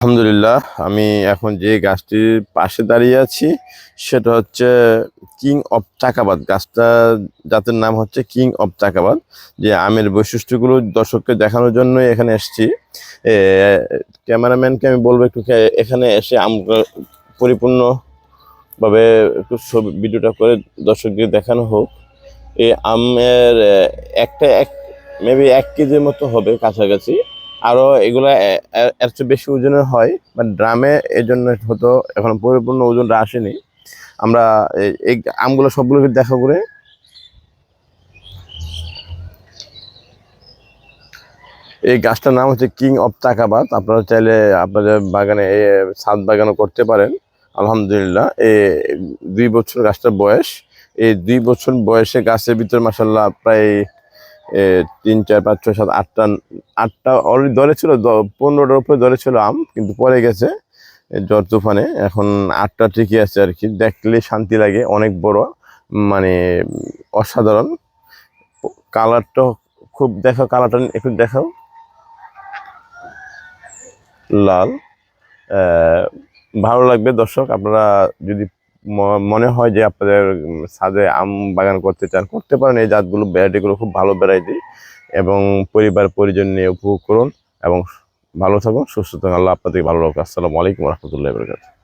আলহামদুলিল্লাহ, আমি এখন যে গাছটির পাশে দাঁড়িয়ে আছি সেটা হচ্ছে কিং অফ চাকাবাদ। গাছটা জাতের নাম হচ্ছে কিং অফ চাকাবাদ। যে আমের বৈশিষ্ট্যগুলো দর্শককে দেখানোর জন্য এখানে এসেছি। এ, ক্যামেরাম্যানকে আমি বলবো একটু এখানে এসে আম পরিপূর্ণভাবে একটু ছবি ভিডিওটা করে দর্শকদের দেখানো হোক। এই আমের একটা মেবি 1 কেজির মতো হবে কাছাকাছি। আরো এগুলা এর চেয়ে বেশি ওজনের হয়, বাট ড্রামে এই জন্য হয়তো এখন পরিপূর্ণ ওজনটা আসেনি। আমরা এই আমগুলো সবগুলোকে দেখা করে এই গাছটার নাম হচ্ছে কিং অফ চাকাবাদ। আপনারা চাইলে আপনাদের বাগানে ছাদ বাগানও করতে পারেন। আলহামদুলিল্লাহ, 2 বছর গাছটার বয়স। এই 2 বছর বয়সে গাছের ভিতর মাসাল্লাহ প্রায় 3, 4, 5, 6, 7, 8টা অলরেডি ধরেছিল। 15টার উপরে ধরেছিল আম, কিন্তু পরে গেছে ঝড় তুফানে। এখন 8টা ঠিকই আছে আর কি। দেখলে শান্তি লাগে, অনেক বড়, মানে অসাধারণ। কালারটা খুব, দেখাও কালারটা একটু দেখাও, লাল। আহ, ভালো লাগবে দর্শক। আপনারা যদি মনে হয় যে আপনাদের ছাদে আম বাগান করতে চান, করতে পারেন। এই জাতগুলো, ভ্যারাইটিগুলো খুব ভালো ভ্যারাইটি, এবং পরিবার পরিজন নিয়ে উপভোগ করুন এবং ভালো থাকুন, সুস্থ থাকুন। আল্লাহ আপনাদেরকে ভালো রাখুন। আসসালামু আলাইকুম রহমতুল্লাহ বরকাতুহু।